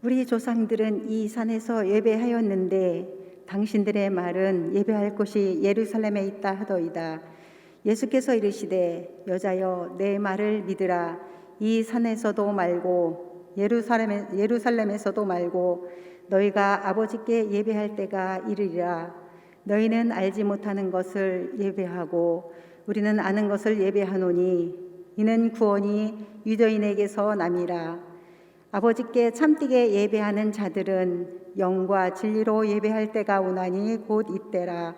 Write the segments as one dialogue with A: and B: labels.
A: 우리 조상들은 이 산에서 예배하였는데 당신들의 말은 예배할 곳이 예루살렘에 있다 하더이다. 예수께서 이르시되 여자여 내 말을 믿으라. 이 산에서도 말고 예루살렘에서도 말고 너희가 아버지께 예배할 때가 이르리라. 너희는 알지 못하는 것을 예배하고 우리는 아는 것을 예배하노니 이는 구원이 유대인에게서 남이라. 아버지께 참되게 예배하는 자들은 영과 진리로 예배할 때가 오나니 곧 이때라.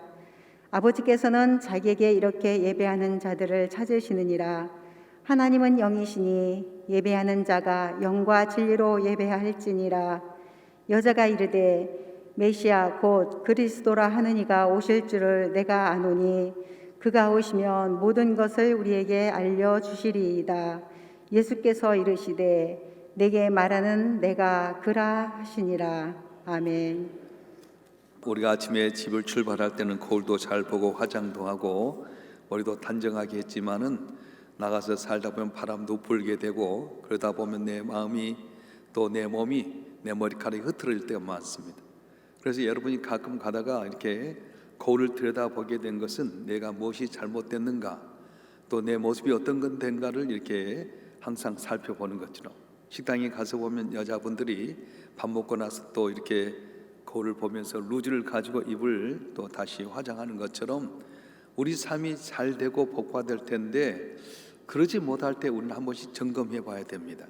A: 아버지께서는 자기에게 이렇게 예배하는 자들을 찾으시느니라. 하나님은 영이시니 예배하는 자가 영과 진리로 예배할지니라. 여자가 이르되 메시아 곧 그리스도라 하는 이가 오실 줄을 내가 아노니 그가 오시면 모든 것을 우리에게 알려주시리이다. 예수께서 이르시되 내게 말하는 내가 그라 하시니라. 아멘.
B: 우리가 아침에 집을 출발할 때는 거울도 잘 보고 화장도 하고 머리도 단정하게 했지만은 나가서 살다 보면 바람도 불게 되고 그러다 보면 내 마음이 또 내 몸이 내 머리카락이 흐트러질 때가 많습니다. 그래서 여러분이 가끔 가다가 이렇게 거울을 들여다보게 된 것은 내가 무엇이 잘못됐는가 또 내 모습이 어떤 건 된가를 이렇게 항상 살펴보는 것처럼 식당에 가서 보면 여자분들이 밥 먹고 나서 또 이렇게 거울을 보면서 루즈를 가지고 입을 또 다시 화장하는 것처럼 우리 삶이 잘 되고 복화될 텐데 그러지 못할 때 우리는 한 번씩 점검해 봐야 됩니다.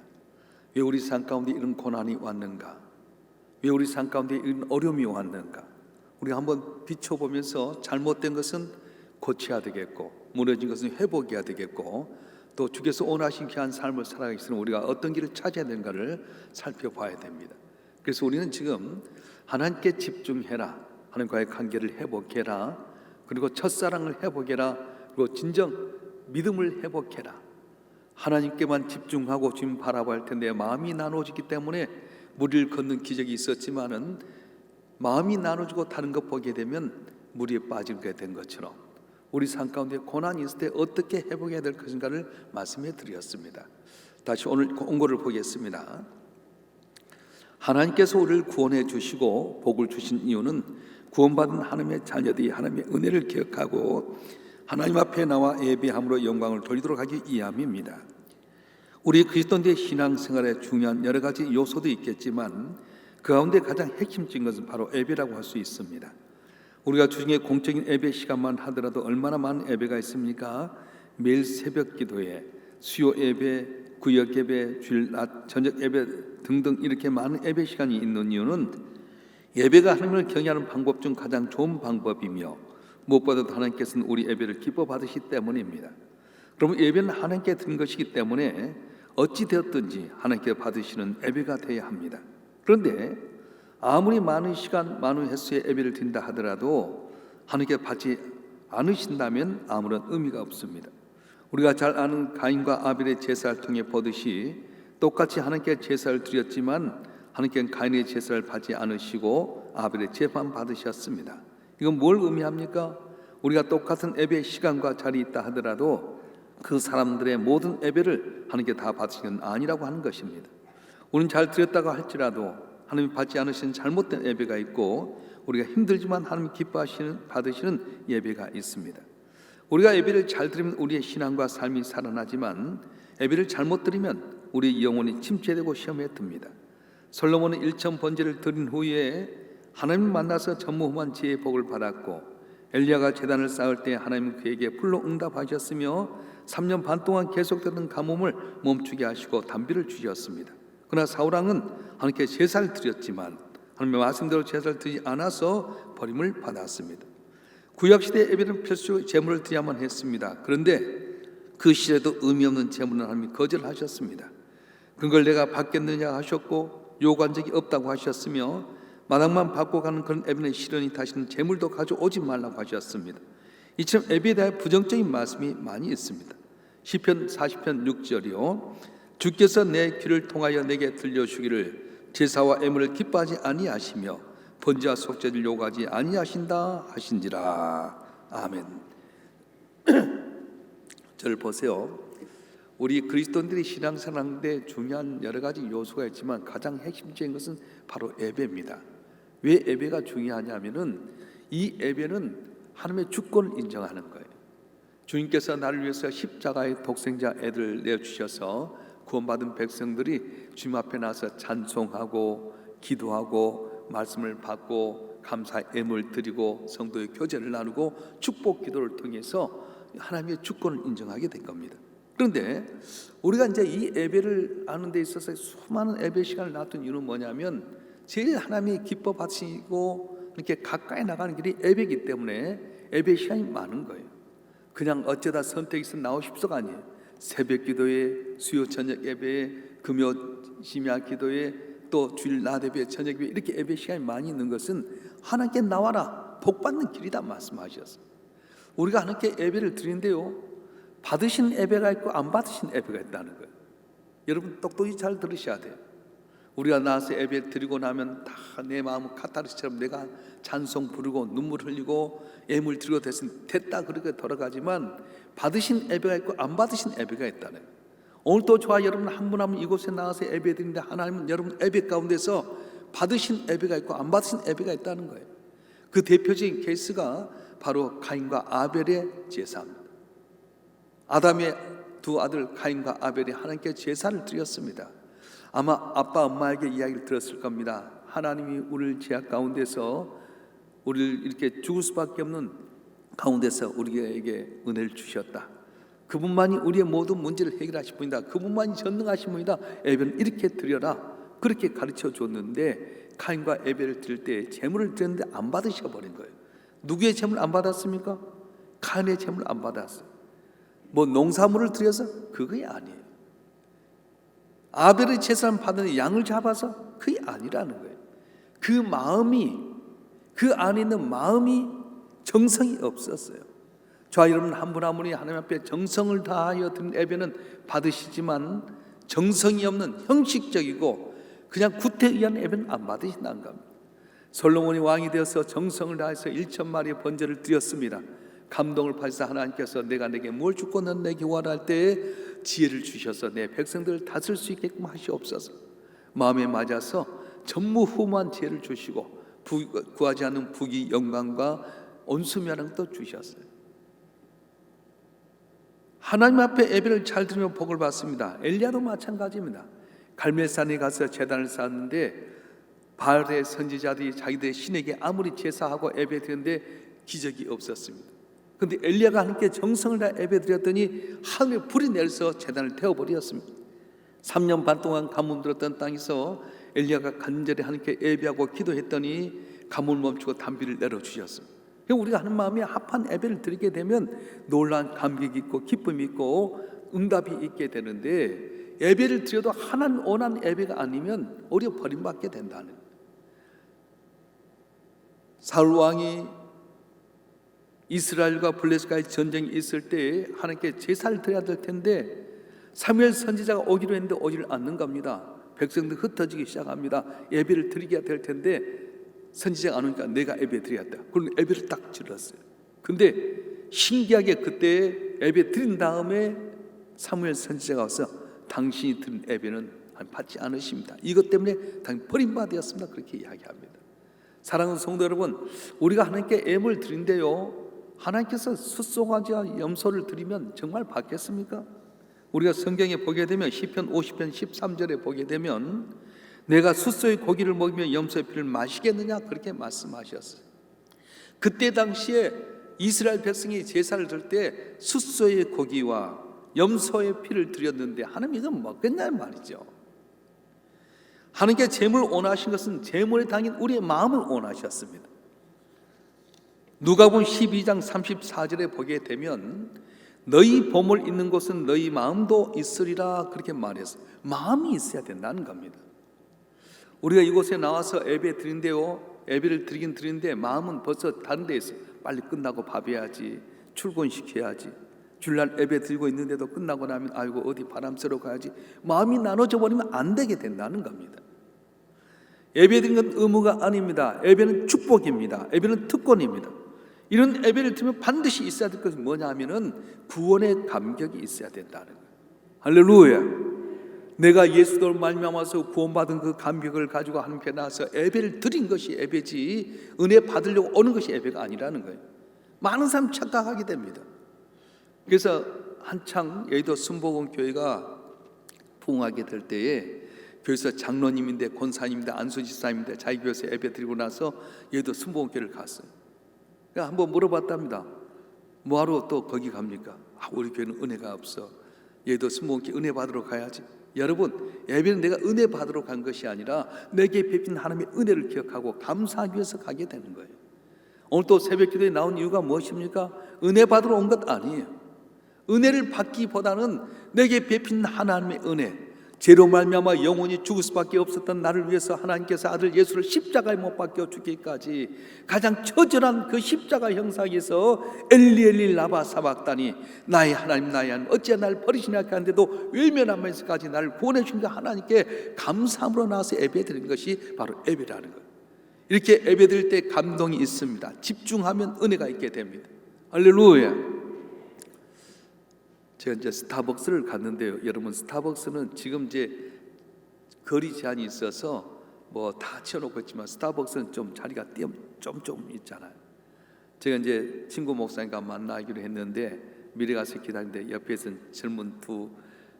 B: 왜 우리 삶 가운데 이런 고난이 왔는가? 왜 우리 삶 가운데 이런 어려움이 왔는가? 우리가 한번 비춰보면서 잘못된 것은 고쳐야 되겠고 무너진 것은 회복해야 되겠고 또 주께서 원하신 귀한 삶을 살아가기 위해서 우리가 어떤 길을 찾아야 되는가를 살펴봐야 됩니다. 그래서 우리는 지금 하나님께 집중해라, 하나님과의 관계를 회복해라, 그리고 첫사랑을 회복해라, 그리고 진정 믿음을 회복해라. 하나님께만 집중하고 주님 바라봐야 할 텐데 마음이 나눠지기 때문에 무리를 걷는 기적이 있었지만은 마음이 나눠지고 다른 것 보게 되면 무리에 빠지게 된 것처럼 우리 삶 가운데 고난이 있을 때 어떻게 회복해야 될 것인가를 말씀해 드렸습니다. 다시 오늘 원고를 보겠습니다. 하나님께서 우리를 구원해 주시고 복을 주신 이유는 구원받은 하나님의 자녀들이 하나님의 은혜를 기억하고 하나님 앞에 나와 예배함으로 영광을 돌리도록 하기 위함입니다. 우리 그리스도인의 신앙생활에 중요한 여러 가지 요소도 있겠지만 그 가운데 가장 핵심적인 것은 바로 예배라고 할 수 있습니다. 우리가 주중에 공적인 예배 시간만 하더라도 얼마나 많은 예배가 있습니까? 매일 새벽 기도회, 수요 예배, 구역 예배, 주일 낮 저녁 예배 등등 이렇게 많은 예배 시간이 있는 이유는 예배가 하나님을 경외하는 방법 중 가장 좋은 방법이며 무엇보다도 하나님께서는 우리 예배를 기뻐 받으시기 때문입니다. 그러면 예배는 하나님께 드린 것이기 때문에 어찌 되었든지 하나님께 받으시는 예배가 되어야 합니다. 그런데 아무리 많은 시간, 많은 횟수의 예배를 드린다 하더라도 하나님께 받지 않으신다면 아무런 의미가 없습니다. 우리가 잘 아는 가인과 아벨의 제사를 통해 보듯이 똑같이 하나님께 제사를 드렸지만 하나님께는 가인의 제사를 받지 않으시고 아벨의 제사만 받으셨습니다. 이건 뭘 의미합니까? 우리가 똑같은 예배 시간과 자리에 있다 하더라도 그 사람들의 모든 예배를 하나님께 다 받으시는 건 아니라고 하는 것입니다. 우리는 잘 드렸다고 할지라도 하나님 받지 않으시는 잘못된 예배가 있고 우리가 힘들지만 하나님 기뻐하시는 받으시는 예배가 있습니다. 우리가 예배를 잘 드리면 우리의 신앙과 삶이 살아나지만 예배를 잘못 드리면 우리의 영혼이 침체되고 시험에 듭니다. 솔로몬은 1천 번제를 드린 후에 하나님을 만나서 전무후무한 지혜의 복을 받았고 엘리야가 제단을 쌓을 때 하나님은 그에게 불로 응답하셨으며 3년 반 동안 계속되던 가뭄을 멈추게 하시고 단비를 주셨습니다. 그러나 사울왕은 하나님께 제사를 드렸지만 하나님의 말씀대로 제사를 드리지 않아서 버림을 받았습니다. 구약시대 예배는 필수 제물을 드려야만 했습니다. 그런데 그 시대도 의미 없는 제물은 하나님이 거절하셨습니다. 그걸 내가 받겠느냐 하셨고 요구한 적이 없다고 하셨으며 마당만 받고 가는 그런 예배는 실현이 다시는 제물도 가져오지 말라고 하셨습니다. 이처럼 예배에 대해 부정적인 말씀이 많이 있습니다. 시편 40편 6절이요 주께서 내 귀를 통하여 내게 들려주기를 제사와 예물을 기뻐하지 아니하시며 번제와 속죄를 요구하지 아니하신다 하신지라. 아멘. 저를 보세요. 우리 그리스도인들이 신앙생활하는데 중요한 여러 가지 요소가 있지만 가장 핵심적인 것은 바로 예배입니다. 왜 예배가 중요하냐면은 이 예배는 하나님의 주권을 인정하는 거예요. 주님께서 나를 위해서 십자가의 독생자 애를 내어주셔서 구원받은 백성들이 주님 앞에 나서 찬송하고 기도하고 말씀을 받고 감사 예물 드리고 성도의 교제를 나누고 축복 기도를 통해서 하나님의 주권을 인정하게 된 겁니다. 그런데 우리가 이제 이 예배를 하는 데 있어서 수많은 예배 시간을 놔둔 이유는 뭐냐면 제일 하나님이 기뻐 받으시고 이렇게 가까이 나가는 길이 예배이기 때문에 예배 시간이 많은 거예요. 그냥 어쩌다 선택해서 나오십소가 아니에요. 새벽 기도에, 수요 저녁 예배에, 금요 심야 기도에, 또 주일 낮 예배, 저녁 예배, 이렇게 예배 시간이 많이 있는 것은 하나님께 나와라, 복 받는 길이다 말씀하셨어요. 우리가 하나님께 예배를 드리는데요, 받으신 예배가 있고 안 받으신 예배가 있다는 거예요. 여러분 똑똑히 잘 들으셔야 돼요. 우리가 나와서 예배 드리고 나면 다 내 마음은 카타르시처럼 내가 찬송 부르고 눈물 흘리고 예물 드리고 됐다 그렇게 돌아가지만 받으신 예배가 있고 안 받으신 예배가 있다는 거예요. 오늘도 저와 여러분 한 분 한 분 이곳에 나와서 예배 드리는데 하나님은 여러분 예배 가운데서 받으신 예배가 있고 안 받으신 예배가 있다는 거예요. 그 대표적인 케이스가 바로 가인과 아벨의 제사입니다. 아담의 두 아들 가인과 아벨이 하나님께 제사를 드렸습니다. 아마 아빠 엄마에게 이야기를 들었을 겁니다. 하나님이 우리를 죄악 가운데서 우리를 이렇게 죽을 수밖에 없는 가운데서 우리에게 은혜를 주셨다. 그분만이 우리의 모든 문제를 해결하실 분이다. 그분만이 전능하신 분이다. 예배는 이렇게 드려라. 그렇게 가르쳐 줬는데 가인과 아벨을 드릴 때 제물을 드렸는데 안 받으셔 버린 거예요. 누구의 제물 안 받았습니까? 가인의 제물 안 받았어요. 뭐 농사물을 드려서 그게 아니에요. 아벨의 제사를 받는 양을 잡아서 그게 아니라는 거예요. 그 마음이, 그 안에 있는 마음이 정성이 없었어요. 저와 여러분 한 분 한 분이 하나님 앞에 정성을 다하여 드린 예배는 받으시지만 정성이 없는 형식적이고 그냥 구태에 의한 예배는 안 받으신다는 겁니다. 솔로몬이 왕이 되어서 정성을 다해서 1,000마리의 번제를 드렸습니다. 감동을 받으사 하나님께서 내가 내게 뭘 주고 넌 내게 구하라 할 때에 지혜를 주셔서 내 백성들을 다스릴 수 있게끔 하시옵소서. 마음에 맞아서 전무후무한 지혜를 주시고 구하지 않는 부귀 영광과 온수면을 또 주셨어요. 하나님 앞에 예배를 잘 드리면 복을 받습니다. 엘리야도 마찬가지입니다. 갈멜산에 가서 제단을 쌓았는데 바알의 선지자들이 자기들의 신에게 아무리 제사하고 예배 드렸는데 기적이 없었습니다. 그런데 엘리야가 하나님께 정성을 다해 예배 드렸더니 하늘에 불이 내려서 제단을 태워버렸습니다. 3년 반 동안 가뭄 들었던 땅에서 엘리야가 간절히 하나님께 예배하고 기도했더니 가뭄을 멈추고 단비를 내려주셨습니다. 우리가 하는 마음이 합한 예배를 드리게 되면 놀라운 감격이 있고 기쁨이 있고 응답이 있게 되는데 예배를 드려도 하나님 원하는 예배가 아니면 오히려 버림받게 된다는 거예요. 사울 왕이 이스라엘과 블레셋과의 전쟁이 있을 때 하나님께 제사를 드려야 될 텐데 사무엘 선지자가 오기로 했는데 오지를 않는 겁니다. 백성들 흩어지기 시작합니다. 예배를 드리게 될 텐데 선지자가 안 오니까 내가 예배 드려야겠다. 그럼 예배를 딱 드렸어요. 근데 신기하게 그때 예배 드린 다음에 사무엘 선지자가 와서 당신이 드린 예배는 받지 않으십니다. 이것 때문에 당연히 버림받았습니다. 그렇게 이야기합니다. 사랑하는 성도 여러분, 우리가 하나님께 예물을 드린대요. 하나님께서 숫송아지와 염소를 드리면 정말 받겠습니까? 우리가 성경에 보게 되면 시편 50편 13절에 보게 되면 내가 숫소의 고기를 먹이며 염소의 피를 마시겠느냐 그렇게 말씀하셨어요. 그때 당시에 이스라엘 백성이 제사를 드릴 때 숫소의 고기와 염소의 피를 드렸는데 하나님 이거 먹겠냐는 말이죠. 하나님께 제물을 원하신 것은 제물에 담긴 우리의 마음을 원하셨습니다. 누가복음 12장 34절에 보게 되면 너희 보물 있는 곳은 너희 마음도 있으리라 그렇게 말했어요. 마음이 있어야 된다는 겁니다. 우리가 이곳에 나와서 예배 드린대요. 예배를 드리긴 드리는데 마음은 벌써 다른 데 있어요. 빨리 끝나고 밥해야지, 출근시켜야지, 주일날 예배 드리고 있는데도 끝나고 나면 아이고 어디 바람 쐬러 가야지. 마음이 나눠져 버리면 안 되게 된다는 겁니다. 예배 드리는 건 의무가 아닙니다. 예배는 축복입니다. 예배는 특권입니다. 이런 예배를 드리면 반드시 있어야 될 것은 뭐냐 하면은 구원의 감격이 있어야 된다는 거예요. 할렐루야. 내가 예수로 말미암아서 구원받은 그 감격을 가지고 하나님께 나와서 예배를 드린 것이 예배지, 은혜 받으려고 오는 것이 예배가 아니라는 거예요. 많은 사람 착각하게 됩니다. 그래서 한창 여의도 순복음교회가 부흥하게 될 때에 교회에서 장로님인데 권사님인데 안수지사님인데 자기 교회에서 예배 드리고 나서 여의도 순복음교회를 갔어요. 그러니까 한번 물어봤답니다. 뭐하러 또 거기 갑니까? 우리 교회는 은혜가 없어. 여의도 순복음교회 은혜 받으러 가야지. 여러분, 예배는 내가 은혜 받으러 간 것이 아니라 내게 베푼 하나님의 은혜를 기억하고 감사하기 위해서 가게 되는 거예요. 오늘 또 새벽 기도에 나온 이유가 무엇입니까? 은혜 받으러 온 것 아니에요. 은혜를 받기보다는 내게 베푼 하나님의 은혜, 죄로 말미암아 영원히 죽을 수밖에 없었던 나를 위해서 하나님께서 아들 예수를 십자가에 못 박혀 죽기까지 가장 처절한 그 십자가 형상에서 엘리 엘리 라바 사박다니, 나의 하나님 나의 하나님 어찌 날 버리시냐 하는데도 외면하면서까지 나를 구원해 주신 그 하나님께 감사함으로 나와서 예배드리는 것이 바로 예배라는 거예요. 이렇게 예배드릴 때 감동이 있습니다. 집중하면 은혜가 있게 됩니다. 할렐루야. 제가 이제 스타벅스를 갔는데요. 여러분, 스타벅스는 지금 이제 거리 제한이 있어서 뭐 다 치워놓고 있지만 스타벅스는 좀 자리가 좀 있잖아요. 제가 이제 친구 목사님과 만나기로 했는데 미리 가서 기다리는데 옆에서 젊은 두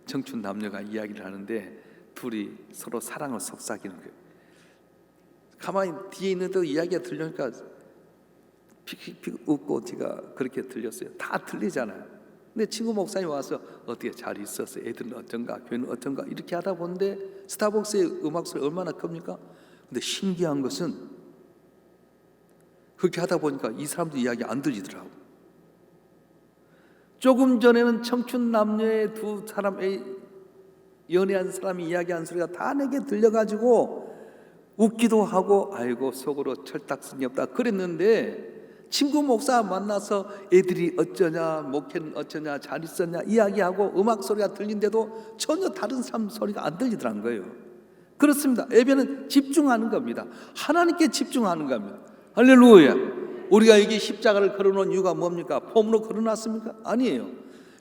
B: 청춘 남녀가 이야기를 하는데 둘이 서로 사랑을 속삭이는 거예요. 가만히 뒤에 있는데도 이야기가 들려니까 픽픽 웃고 제가 그렇게 들렸어요. 다 들리잖아요. 근데 친구 목사님 와서 어떻게 잘 있었어요? 애들은 어쩐가? 교회는 어쩐가? 이렇게 하다 보는데 스타벅스의 음악 소리 얼마나 큽니까? 근데 신기한 것은 그렇게 하다 보니까 이 사람들 이야기 안 들리더라고. 조금 전에는 청춘 남녀의 두 사람의 연애한 사람이 이야기한 소리가 다 내게 들려가지고 웃기도 하고 아이고 속으로 철딱선이 없다 그랬는데, 친구 목사 만나서 애들이 어쩌냐, 목회는 어쩌냐, 잘 있었냐 이야기하고 음악 소리가 들린데도 전혀 다른 사람 소리가 안 들리더란 거예요. 그렇습니다. 예배는 집중하는 겁니다. 하나님께 집중하는 겁니다. 할렐루야. 우리가 여기 십자가를 걸어놓은 이유가 뭡니까? 폼으로 걸어놨습니까? 아니에요.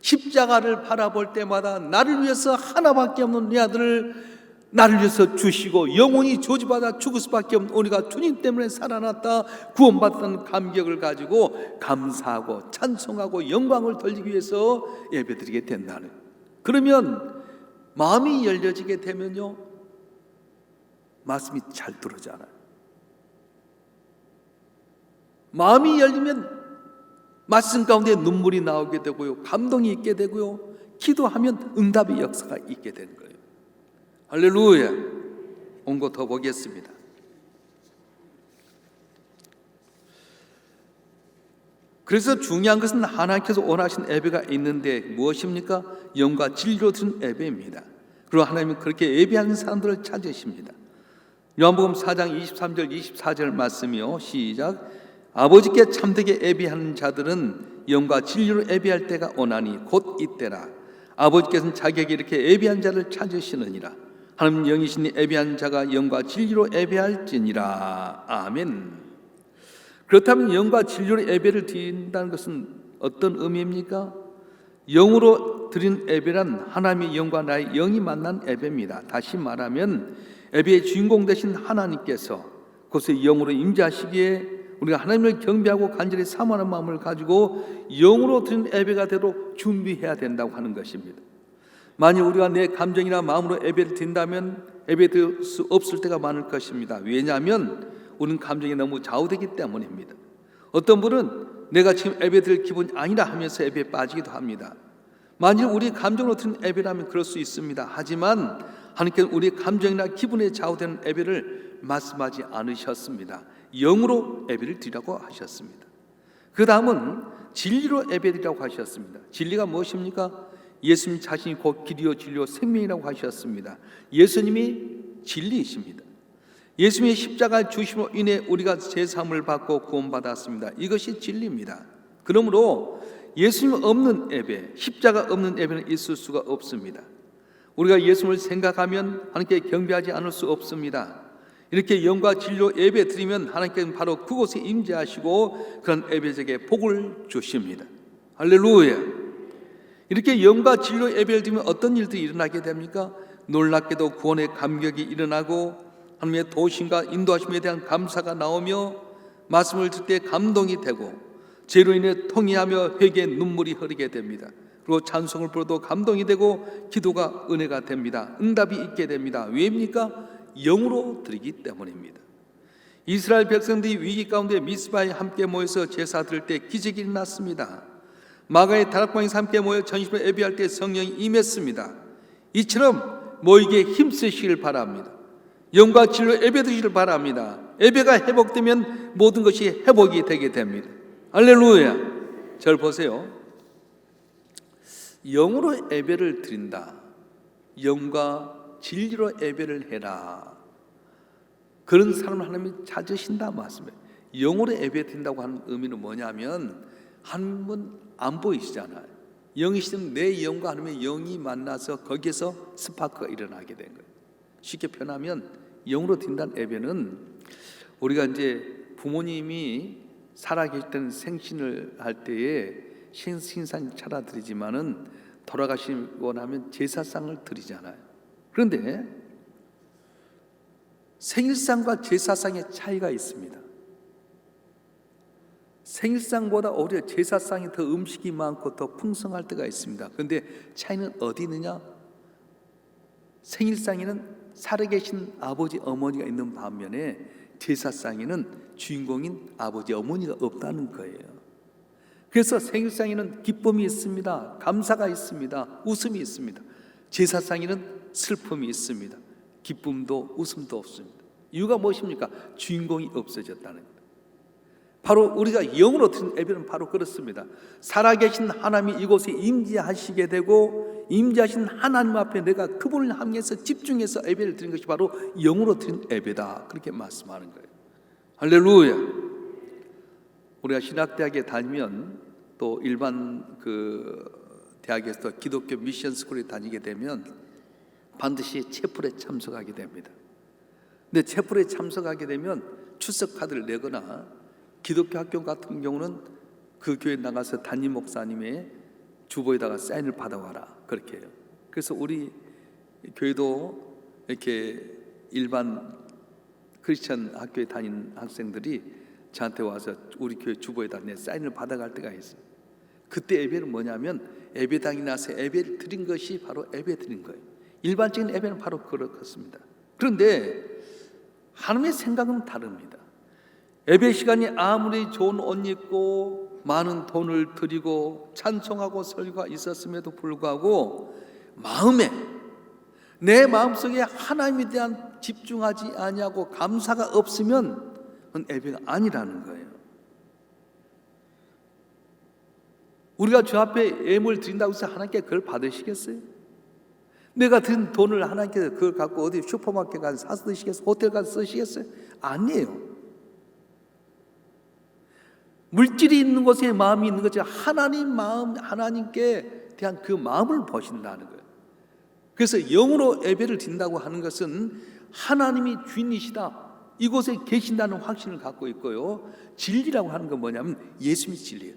B: 십자가를 바라볼 때마다 나를 위해서 하나밖에 없는 내 아들을 나를 위해서 주시고 영원히 저주받아 죽을 수밖에 없는 우리가 주님 때문에 살아났다 구원받았다는 감격을 가지고 감사하고 찬송하고 영광을 돌리기 위해서 예배드리게 된다는. 그러면 마음이 열려지게 되면요, 말씀이 잘 들어오잖아요. 마음이 열리면 말씀 가운데 눈물이 나오게 되고요, 감동이 있게 되고요, 기도하면 응답의 역사가 있게 되는 거예요. 할렐루야. 온 거 더 보겠습니다. 그래서 중요한 것은 하나님께서 원하신 예배가 있는데 무엇입니까? 영과 진리로 드린 예배입니다. 그리고 하나님은 그렇게 예배하는 사람들을 찾으십니다. 요한복음 4장 23절 24절 말씀이요, 시작. 아버지께 참되게 예배하는 자들은 영과 진리로 예배할 때가 오나니 곧 이때라. 아버지께서는 자기에게 이렇게 예배한 자를 찾으시느니라. 하나님 영이시니 예배한 자가 영과 진리로 예배할지니라. 아멘. 그렇다면 영과 진리로 예배를 드린다는 것은 어떤 의미입니까? 영으로 드린 예배란 하나님의 영과 나의 영이 만난 예배입니다. 다시 말하면 예배의 주인공 되신 하나님께서 그곳에 영으로 임재하시기에 우리가 하나님을 경배하고 간절히 사모하는 마음을 가지고 영으로 드린 예배가 되도록 준비해야 된다고 하는 것입니다. 만일 우리가 내 감정이나 마음으로 예배를 드린다면 예배드릴 수 없을 때가 많을 것입니다. 왜냐하면 우리는 감정이 너무 좌우되기 때문입니다. 어떤 분은 내가 지금 예배드릴 기분이 아니라 하면서 예배에 빠지기도 합니다. 만일 우리 감정으로 드린 예배라면 그럴 수 있습니다. 하지만 하나님께서 우리 감정이나 기분에 좌우되는 예배를 말씀하지 않으셨습니다. 영으로 예배를 드리라고 하셨습니다. 그 다음은 진리로 예배드리라고 하셨습니다. 진리가 무엇입니까? 예수님 자신이 곧 길이요 진리요 생명이라고 하셨습니다. 예수님이 진리이십니다. 예수님의 십자가 주심으로 인해 우리가 제사함을 받고 구원받았습니다. 이것이 진리입니다. 그러므로 예수님 없는 예배, 십자가 없는 예배는 있을 수가 없습니다. 우리가 예수님을 생각하면 하나님께 경배하지 않을 수 없습니다. 이렇게 영과 진리로 예배 드리면 하나님께서는 바로 그곳에 임재하시고 그런 예배적에 복을 주십니다. 할렐루야. 이렇게 영과 진리로 예배를 드리면 어떤 일들이 일어나게 됩니까? 놀랍게도 구원의 감격이 일어나고 하나님의 도우심과 인도하심에 대한 감사가 나오며 말씀을 듣을 때 감동이 되고 죄로 인해 통회하며 회개의 눈물이 흐르게 됩니다. 그리고 찬송을 불러도 감동이 되고 기도가 은혜가 됩니다. 응답이 있게 됩니다. 왜입니까? 영으로 드리기 때문입니다. 이스라엘 백성들이 위기 가운데 미스바에 함께 모여서 제사 드릴 때 기적이 일어났습니다. 마가의 다락방에서 함께 모여 전심으로 예배할 때 성령이 임했습니다. 이처럼 모이게 힘쓰시길 바랍니다. 영과 진리로 예배 드리시길 바랍니다. 예배가 회복되면 모든 것이 회복이 되게 됩니다. 할렐루야. 저를 보세요. 영으로 예배를 드린다. 영과 진리로 예배를 해라. 그런 사람을 하나님이 찾으신다 말씀이에요. 영으로 예배 드린다고 하는 의미는 뭐냐면 하나님은 안 보이시잖아요. 영이시면 내 영과 하나님의 영이 만나서 거기에서 스파크가 일어나게 된 거예요. 쉽게 표현하면 영으로 드린다는 예배는 우리가 이제 부모님이 살아계실 때는 생신을 할 때에 신상 차려드리지만은 돌아가시고 나면 제사상을 드리잖아요. 그런데 생일상과 제사상의 차이가 있습니다. 생일상보다 오히려 제사상이 더 음식이 많고 더 풍성할 때가 있습니다. 그런데 차이는 어디 있느냐? 생일상에는 살아계신 아버지 어머니가 있는 반면에 제사상에는 주인공인 아버지 어머니가 없다는 거예요. 그래서 생일상에는 기쁨이 있습니다. 감사가 있습니다. 웃음이 있습니다. 제사상에는 슬픔이 있습니다. 기쁨도 웃음도 없습니다. 이유가 무엇입니까? 주인공이 없어졌다는 거예요. 바로 우리가 영으로 드린 예배는 바로 그렇습니다. 살아계신 하나님이 이곳에 임재하시게 되고 임재하신 하나님 앞에 내가 그분을 향해서 집중해서 예배를 드리는 것이 바로 영으로 드린 예배다. 그렇게 말씀하는 거예요. 할렐루야. 우리가 신학대학에 다니면 또 일반 대학에서 기독교 미션 스쿨에 다니게 되면 반드시 채플에 참석하게 됩니다. 근데 채플에 참석하게 되면 출석 카드를 내거나 기독교 학교 같은 경우는 그 교회 나가서 담임 목사님의 주보에다가 사인을 받아와라 그렇게 해요. 그래서 우리 교회도 이렇게 일반 크리스천 학교에 다니는 학생들이 저한테 와서 우리 교회 주보에다 내 사인을 받아갈 때가 있어요. 그때 예배는 뭐냐면 예배당에 나서 예배를 드린 것이 바로 예배 드린 거예요. 일반적인 예배는 바로 그렇습니다. 그런데 하나님의 생각은 다릅니다. 예배 시간이 아무리 좋은 옷 입고 많은 돈을 드리고 찬송하고 설교가 있었음에도 불구하고 내 마음속에 하나님에 대한 집중하지 아니하고 감사가 없으면 그건 예배가 아니라는 거예요. 우리가 주 앞에 예물 드린다고 해서 하나님께 그걸 받으시겠어요? 내가 든 돈을 하나님께 그걸 갖고 어디 슈퍼마켓 가서 사서 드시겠어요? 호텔 가서 쓰시겠어요? 아니에요. 물질이 있는 곳에 마음이 있는 거죠. 하나님 마음, 하나님께 대한 그 마음을 보신다는 거예요. 그래서 영으로 예배를 드린다고 하는 것은 하나님이 주인이시다, 이곳에 계신다는 확신을 갖고 있고요. 진리라고 하는 건 뭐냐면 예수님이 진리예요.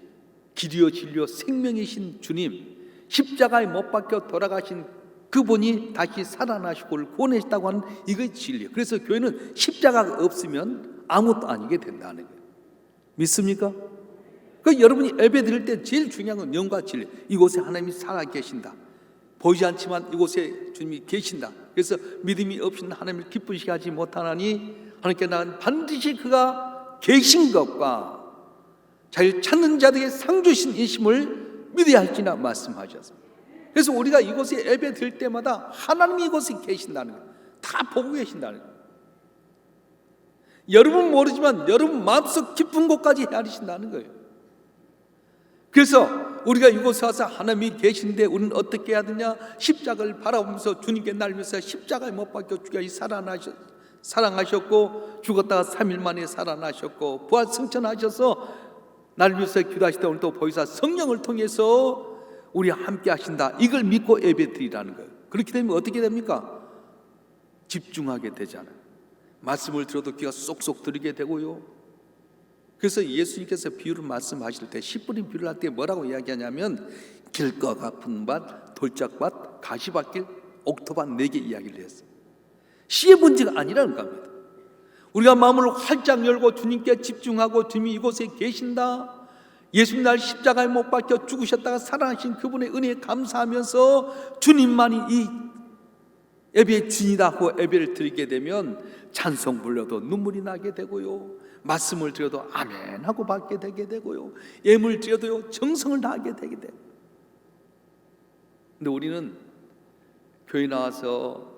B: 길이요 진리요 생명이신 주님, 십자가에 못 박혀 돌아가신 그분이 다시 살아나시고 구원하셨다고 하는 이것이 진리예요. 그래서 교회는 십자가가 없으면 아무것도 아니게 된다는 거예요. 믿습니까? 여러분이 예배 드릴 때 제일 중요한 건 영과 진리. 이곳에 하나님이 살아 계신다. 보이지 않지만 이곳에 주님이 계신다. 그래서 믿음이 없이는 하나님을 기쁘시게 하지 못하나니 하나님께 나는 반드시 그가 계신 것과 자기를 찾는 자들에게 상 주신 이심을 믿어야 할지나 말씀하셨습니다. 그래서 우리가 이곳에 예배 드릴 때마다 하나님이 이곳에 계신다는 거예요. 다 보고 계신다는 거예요. 여러분 모르지만 여러분 마음속 깊은 곳까지 헤아리신다는 거예요. 그래서 우리가 이곳에 와서 하나님이 계신데 우리는 어떻게 해야 되냐? 십자가를 바라보면서 주님께 날면서 십자가에 못 박혀 주님이 사랑하셨고 죽었다가 3일 만에 살아나셨고 부활 승천하셔서 날면서 기도하실 때 오늘 또 보이사 성령을 통해서 우리와 함께 하신다. 이걸 믿고 예배 드리라는 거예요. 그렇게 되면 어떻게 됩니까? 집중하게 되잖아요. 말씀을 들어도 귀가 쏙쏙 들리게 되고요. 그래서 예수님께서 비유를 말씀하실 때 10분인 비유를 할 때 뭐라고 이야기하냐면 길거 같은 밭, 돌짝밭, 가시밭길, 옥토밭 4개 이야기를 했어요. 시의 문제가 아니라는 겁니다. 우리가 마음을 활짝 열고 주님께 집중하고 주님이 이곳에 계신다, 예수님 날 십자가에 못 박혀 죽으셨다가 살아나신 그분의 은혜에 감사하면서 주님만이 이 예배의 주인이다 하고 예배를 드리게 되면 찬송 불러도 눈물이 나게 되고요, 말씀을 드려도 아멘 하고 받게 되게 되고요, 예물 드려도 정성을 다하게 되게 돼요. 근데 우리는 교회 나와서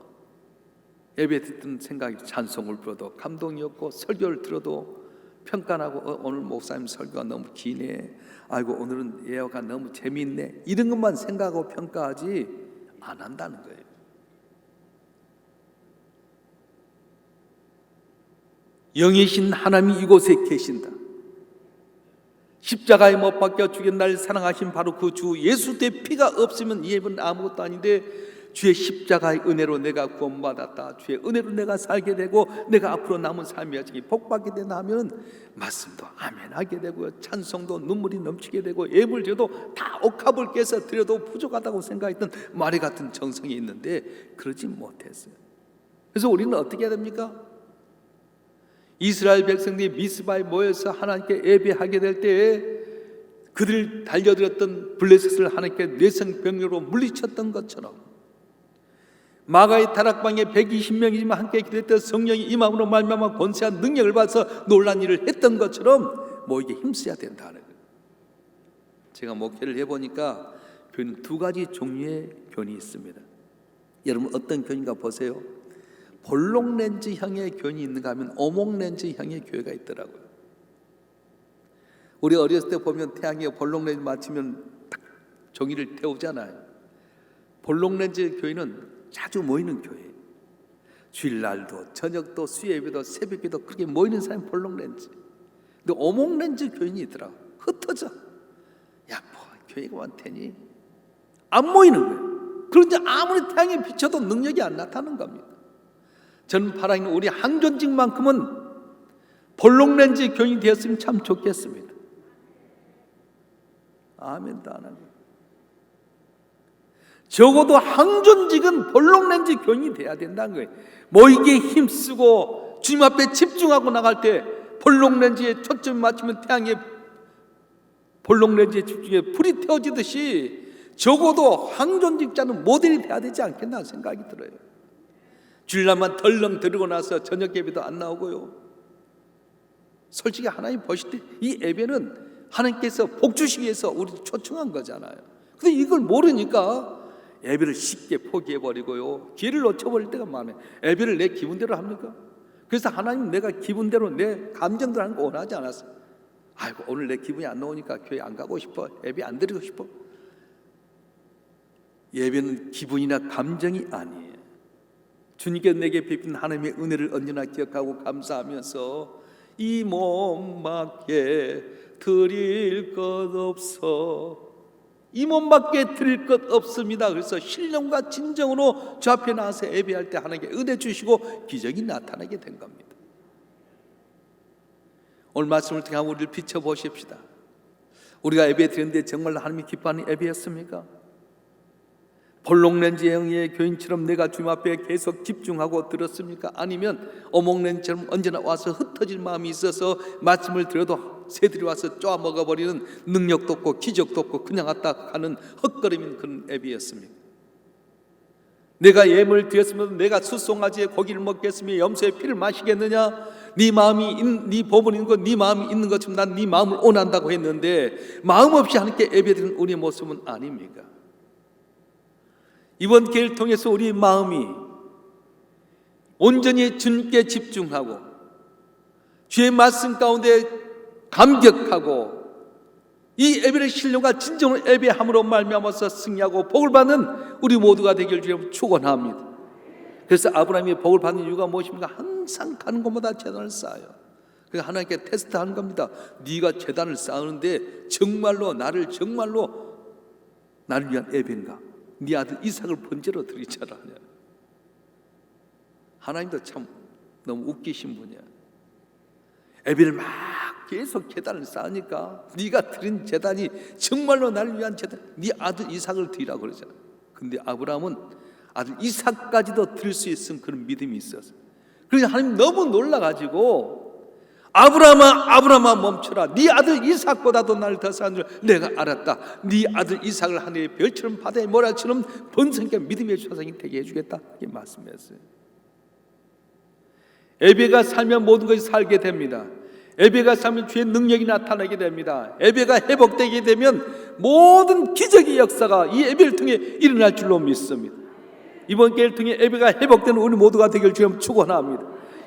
B: 예배 듣던 생각이 찬송을 불러도 감동이 없고, 설교를 들어도 평가하고 오늘 목사님 설교가 너무 기네, 아이고 오늘은 예화가 너무 재미있네, 이런 것만 생각하고 평가하지 안 한다는 거예요. 영이신 하나님이 이곳에 계신다. 십자가에 못 박혀 죽인 날 사랑하신 바로 그 주 예수의 피가 없으면 이 예배는 아무것도 아닌데, 주의 십자가의 은혜로 내가 구원받았다, 주의 은혜로 내가 살게 되고 내가 앞으로 남은 삶이 아직 복받게 된다 하면 말씀도 아멘 하게 되고요, 찬송도 눈물이 넘치게 되고, 예물 드려도 다 옥합을 깨서 드려도 부족하다고 생각했던 마리 같은 정성이 있는데 그러지 못했어요. 그래서 우리는 어떻게 해야 됩니까? 이스라엘 백성들이 미스바에 모여서 하나님께 예배하게 될 때에 그들 달려들었던 블레셋을 하나님께 내성병력으로 물리쳤던 것처럼, 마가의 다락방에 120명이지만 함께 기도했던 성령이 임함으로 말미암아 권세한 능력을 받아서 놀란 일을 했던 것처럼 모이게 힘써야 된다는 거예요. 제가 목회를 해보니까 교회는 2가지 종류의 교회이 있습니다. 여러분 어떤 교회인가 보세요. 볼록렌즈형의 교회이 있는가 하면 오목렌즈형의 교회가 있더라고요. 우리 어렸을 때 보면 태양이 볼록렌즈 맞추면 딱 종이를 태우잖아요. 볼록렌즈 교회는 자주 모이는 교회예요. 주일날도 저녁도 수요예배도 새벽에도 그렇게 모이는 사람이 볼록렌즈. 근데 오목렌즈 교인이 있더라고. 흩어져. 야, 뭐 교회가 많다니 안 모이는 거예요. 그런데 아무리 태양에 비춰도 능력이 안 나타나는 겁니다. 저는 바라는 우리 항존직만큼은 볼록렌즈 교인이 되었으면 참 좋겠습니다. 아멘도 안 하고. 적어도 항존직은 볼록렌즈 교인이 돼야 된다는 거예요. 모이기에 힘쓰고 주님 앞에 집중하고 나갈 때 볼록렌즈에 초점을 맞추면 태양에 볼록렌즈에 집중해 불이 태워지듯이 적어도 항존직자는 모델이 돼야 되지 않겠나 생각이 들어요. 주일날만 덜렁 들고 나서 저녁 예배도 안 나오고요. 솔직히 하나님 보실 때 이 예배는 하나님께서 복 주시기 위해서 우리를 초청한 거잖아요. 근데 이걸 모르니까 예배를 쉽게 포기해버리고요, 기회를 놓쳐버릴 때가 많아요. 예배를 내 기분대로 합니까? 그래서 하나님 내가 기분대로 내 감정대로 하는 거 원하지 않았어요. 아이고 오늘 내 기분이 안 나오니까 교회 안 가고 싶어, 예배 안 드리고 싶어. 예배는 기분이나 감정이 아니에요. 주님께 내게 베푼 하나님의 은혜를 언제나 기억하고 감사하면서 이 몸밖에 드릴 것 없어, 이 몸밖에 드릴 것 없습니다. 그래서 신령과 진정으로 주 앞에 나와서 예배할 때 하나님께 은혜 주시고 기적이 나타나게 된 겁니다. 오늘 말씀을 통해 우리를 비춰보십시다. 우리가 예배 드렸는데 정말 하나님이 기뻐하는 예배였습니까? 볼록렌즈형의 교인처럼 내가 주님 앞에 계속 집중하고 들었습니까? 아니면 오목렌즈처럼 언제나 와서 흩어질 마음이 있어서 말씀을 들어도 새들이 와서 쪼아 먹어버리는 능력도 없고 기적도 없고 그냥 왔다 가는 헛걸음인 그런 예배였습니까? 내가 예물 드렸으면 내가 숫송아지의 고기를 먹겠으며 염소의 피를 마시겠느냐? 네 마음이 네 법을 있는 것, 네 마음이 있는 것처럼 난 네 마음을 원한다고 했는데 마음 없이 하나님께 예배드리는 우리의 모습은 아닙니까? 이번 기회를 통해서 우리 마음이 온전히 주님께 집중하고 주의 말씀 가운데 감격하고 이 예배의 신령과 진정으로 예배함으로 말미암아서 승리하고 복을 받는 우리 모두가 되길 주님 축원합니다. 그래서 아브라함이 복을 받는 이유가 무엇입니까? 항상 가는 곳마다 제단을 쌓아요. 그래서 하나님께 테스트하는 겁니다. 네가 제단을 쌓는데 정말로 나를 위한 예배인가? 네 아들 이삭을 번제로 드리자라. 하나님도 참 너무 웃기신 분이야. 예배를 막 계속 제단을 쌓으니까 네가 드린 제단이 정말로 나를 위한 제단, 네 아들 이삭을 드리라고 그러잖아. 근데 아브라함은 아들 이삭까지도 드릴 수 있은 그런 믿음이 있었어. 그래서 하나님 너무 놀라가지고 아브라함아 멈춰라. 네 아들 이삭보다도 나를 더 사랑하는 줄 내가 알았다. 네 아들 이삭을 하늘의 별처럼 바다의 모래처럼 번성케 믿음의 조상이 되게 해주겠다. 이게 말씀이었어요. 에베가 살면 모든 것이 살게 됩니다. 에베가 살면 주의 능력이 나타나게 됩니다. 에베가 회복되게 되면 모든 기적의 역사가 이 에베를 통해 일어날 줄로 믿습니다. 이번 기회를 통해 에베가 회복되는 우리 모두가 되길 주님 축원합니다.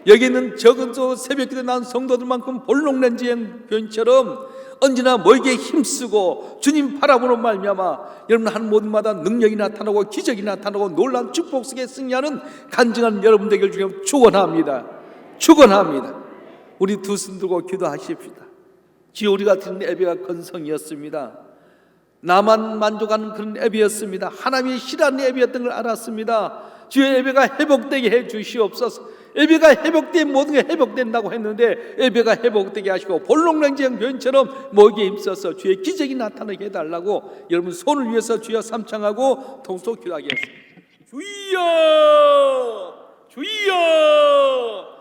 B: 여기 있는 적은 새벽기도 난 성도들만큼 볼록렌지의 변처럼 언제나 모이게 힘쓰고 주님 바라보는 말미암아 여러분 한 모든마다 능력이 나타나고 기적이 나타나고 놀라운 축복 속에 승리하는 간증하는 여러분 되길 주님 축원합니다. 우리 두 손 들고 기도하십시다. 주여, 우리가 드린 예배가 건성이었습니다. 나만 만족하는 그런 예배였습니다. 하나님이 싫어하는 예배였던 걸 알았습니다. 주의 예배가 회복되게 해 주시옵소서. 예배가 회복된 모든 게 회복된다고 했는데 예배가 회복되게 하시고 볼록냉지형 변처럼 모이게 힘써서 주의 기적이 나타나게 해달라고 여러분 손을 위해서 주여 삼창하고 통속 기도하겠습니다. 주여